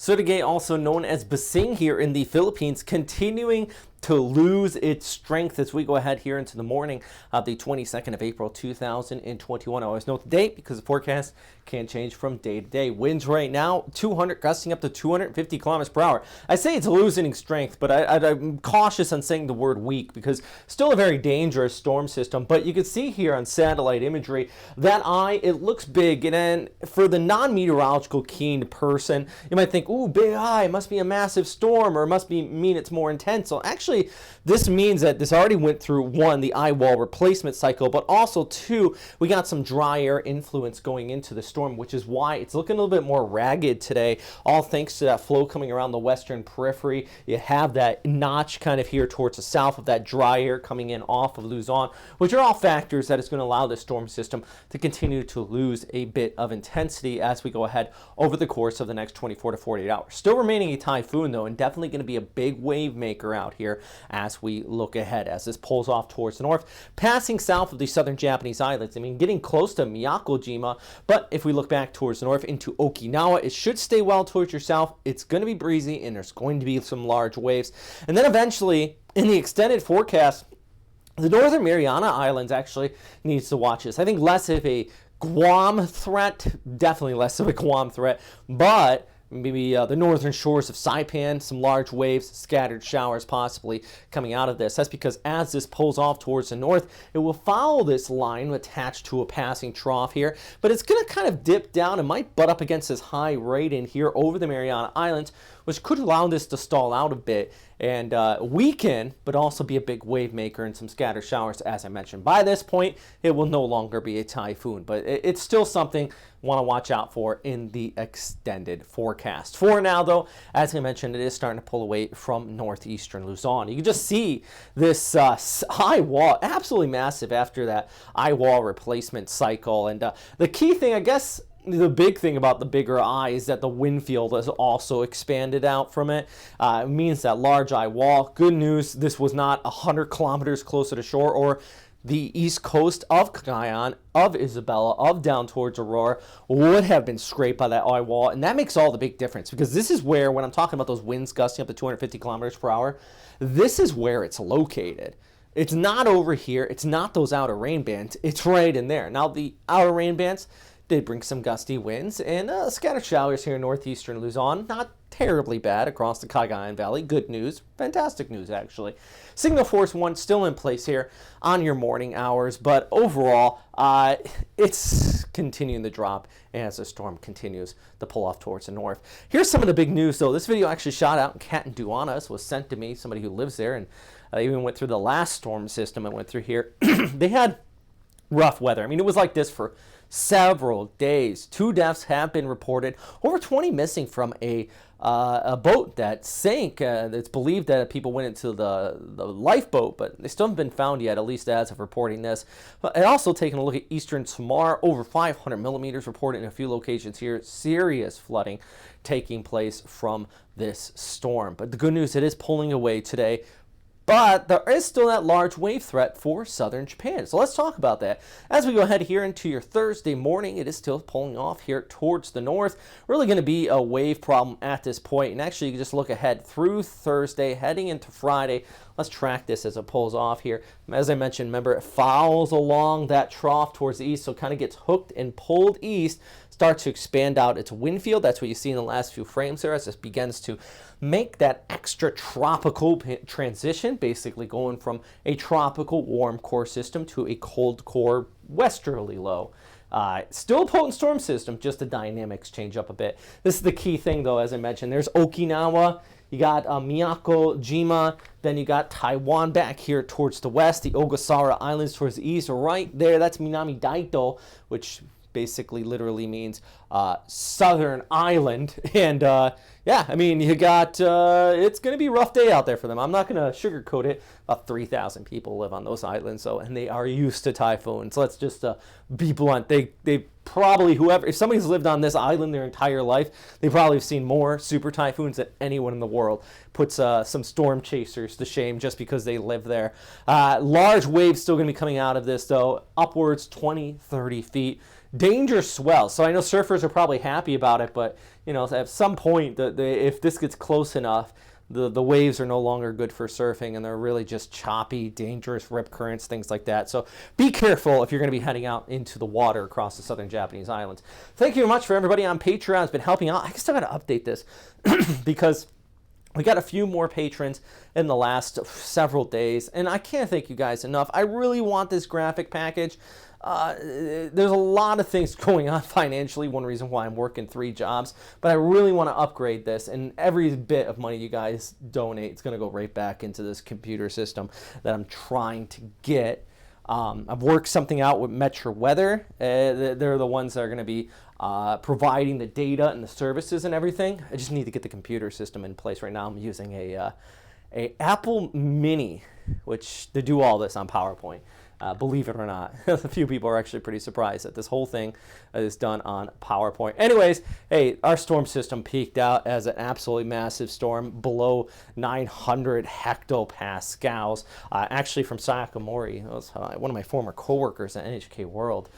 Surigae, also known as Bising here in the Philippines, continuing to lose its strength as we go ahead here into the morning of the 22nd of April 2021. I always note the date because the forecast can change from day to day. Winds right now 200, gusting up to 250 kilometers per hour. I say it's losing strength, but I'm cautious on saying the word weak because still a very dangerous storm system. But you can see here on satellite imagery that eye, it looks big, and then for the non-meteorological keen person, you might think, ooh, big eye, it must be a massive storm, or it must mean it's more intense. So actually, this means that this already went through, one, the eye wall replacement cycle, but also two, we got some dry air influence going into the storm, which is why it's looking a little bit more ragged today, all thanks to that flow coming around the western periphery. You have that notch kind of here towards the south of that dry air coming in off of Luzon, which are all factors that is going to allow the storm system to continue to lose a bit of intensity as we go ahead over the course of the next 24 to 48 hours. Still remaining a typhoon, though, and definitely going to be a big wave maker out here as we look ahead, as this pulls off towards the north, passing south of the southern Japanese islands. I mean, getting close to Miyako-jima, but if we look back towards the north into Okinawa, it should stay well towards your south. It's going to be breezy, and there's going to be some large waves. And then eventually, in the extended forecast, the Northern Mariana Islands actually needs to watch this. I think less of a Guam threat, definitely less of a Guam threat, but maybe the northern shores of Saipan, some large waves, scattered showers possibly coming out of this. That's because as this pulls off towards the north, it will follow this line attached to a passing trough here, but it's going to kind of dip down and might butt up against this high right in here over the Mariana Islands, which could allow this to stall out a bit and weaken, but also be a big wave maker and some scattered showers. As I mentioned, by this point, it will no longer be a typhoon, but it's still something want to watch out for in the extended forecast. For now, though, as I mentioned, it is starting to pull away from northeastern Luzon. You can just see this eye wall, absolutely massive after that eye wall replacement cycle. And the key thing, I guess, the big thing about the bigger eye is that the wind field has also expanded out from it. It means that large eye wall. Good news, this was not 100 kilometers closer to shore or the east coast of Cagayan, of Isabela, of down towards Aurora would have been scraped by that eye wall. And that makes all the big difference because this is where, when I'm talking about those winds gusting up to 250 kilometers per hour, this is where it's located. It's not over here. It's not those outer rain bands. It's right in there. Now, the outer rain bands did bring some gusty winds and scattered showers here in northeastern Luzon. Not terribly bad across the Cagayan Valley. Good news. Fantastic news, actually. Signal Force 1 still in place here on your morning hours, but overall, it's continuing to drop as the storm continues to pull off towards the north. Here's some of the big news, though. This video actually shot out in Catanduanes, was sent to me, somebody who lives there, and I even went through the last storm system I went through here. They had rough weather. I mean, it was like this for several days. 2 deaths have been reported. Over 20 missing from a boat that sank. It's believed that people went into the lifeboat, but they still haven't been found yet, at least as of reporting this. And also taking a look at eastern Samar, over 500 millimeters reported in a few locations here. Serious flooding taking place from this storm. But the good news, it is pulling away today. But there is still that large wave threat for southern Japan. So let's talk about that. As we go ahead here into your Thursday morning, it is still pulling off here towards the north. Really going to be a wave problem at this point. And actually, you can just look ahead through Thursday, heading into Friday. Let's track this as it pulls off here. As I mentioned, remember, it follows along that trough towards the east, so it kind of gets hooked and pulled east, starts to expand out its wind field. That's what you see in the last few frames there as this begins to make that extratropical transition, basically going from a tropical warm core system to a cold core westerly low. Still a potent storm system, just the dynamics change up a bit. This is the key thing, though, as I mentioned. There's Okinawa. You got Miyako-jima, then you got Taiwan back here towards the west, the Ogasawara Islands towards the east, right there, that's Minami Daito, which basically literally means southern island. And yeah, I mean, you got, it's going to be a rough day out there for them. I'm not going to sugarcoat it. About 3,000 people live on those islands, so, and they are used to typhoons. Let's just be blunt. They probably, whoever, if somebody's lived on this island their entire life, they probably have seen more super typhoons than anyone in the world. Puts some storm chasers to shame just because they live there. Large waves still going to be coming out of this, though, upwards 20, 30 feet. Danger swell. So I know surfers are probably happy about it, but you know, at some point, if this gets close enough, the waves are no longer good for surfing, and they're really just choppy, dangerous rip currents, things like that. So be careful if you're going to be heading out into the water across the southern Japanese islands. Thank you very much for everybody on Patreon who's been helping out. I still got to update this because we got a few more patrons in the last several days, and I can't thank you guys enough. I really want this graphic package. There's a lot of things going on financially, one reason why I'm working 3 jobs, but I really want to upgrade this, and every bit of money you guys donate is going to go right back into this computer system that I'm trying to get. I've worked something out with Metro Weather. They're the ones that are going to be providing the data and the services and everything. I just need to get the computer system in place. Right now I'm using a Apple Mini, which to do all this on PowerPoint. Believe it or not, a few people are actually pretty surprised that this whole thing is done on PowerPoint. Anyways, hey, our storm system peaked out as an absolutely massive storm below 900 hectopascals. Actually, from Sayaka Mori, was, one of my former coworkers at NHK World.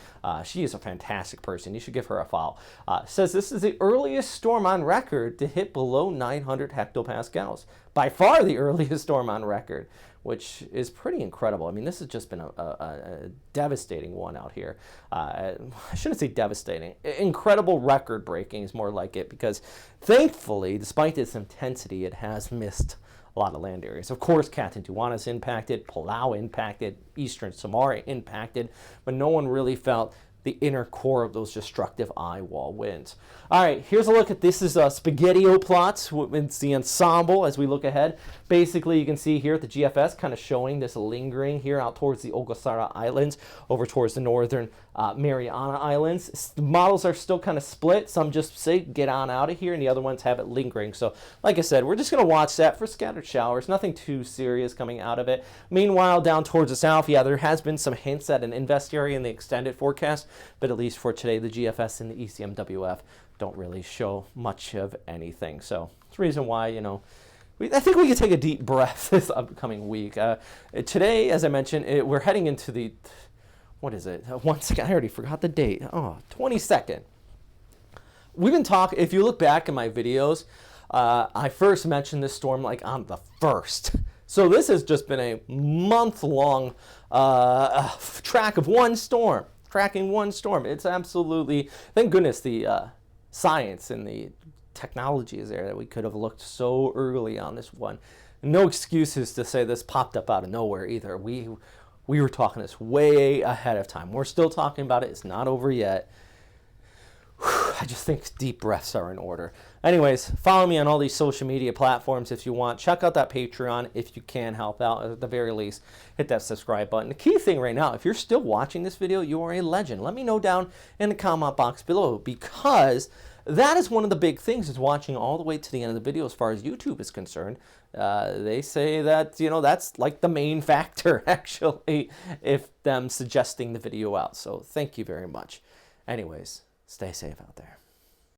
She is a fantastic person. You should give her a follow. Says this is the earliest storm on record to hit below 900 hectopascals. By far the earliest storm on record, which is pretty incredible. I mean, this has just been a devastating one out here. I shouldn't say devastating. Incredible record-breaking is more like it, because thankfully, despite its intensity, it has missed a lot of land areas. Of course, Catanduanes impacted, Palau impacted, Eastern Samar impacted, but no one really felt the inner core of those destructive eye wall winds. All right, here's a look at this is Spaghetti-O plots. It's the ensemble as we look ahead. Basically, you can see here at the GFS kind of showing this lingering here out towards the Ogasawara Islands, over towards the northern Mariana Islands. The models are still kind of split. Some just say get on out of here, and the other ones have it lingering. So, like I said, we're just going to watch that for scattered showers. Nothing too serious coming out of it. Meanwhile, down towards the south, yeah, there has been some hints at an invest area in the extended forecast, but at least for today, the GFS and the ECMWF don't really show much of anything. So it's the reason why, you know, I think we can take a deep breath this upcoming week. Today, as I mentioned, we're heading into the, what is it? One second, I already forgot the date. Oh, 22nd. We've been talking, if you look back in my videos, I first mentioned this storm like on the 1st. So this has just been a month-long track of one storm. Tracking one storm. It's absolutely, thank goodness the science and the technology is there that we could have looked so early on this one. No excuses to say this popped up out of nowhere either. We were talking this way ahead of time. We're still talking about it. It's not over yet. I just think deep breaths are in order. Anyways, follow me on all these social media platforms if you want. Check out that Patreon if you can help out. At the very least, hit that subscribe button. The key thing right now, if you're still watching this video, you are a legend. Let me know down in the comment box below, because that is one of the big things, is watching all the way to the end of the video as far as YouTube is concerned. They say that, you know, that's like the main factor, actually, if them suggesting the video out. So thank you very much. Anyways, stay safe out there.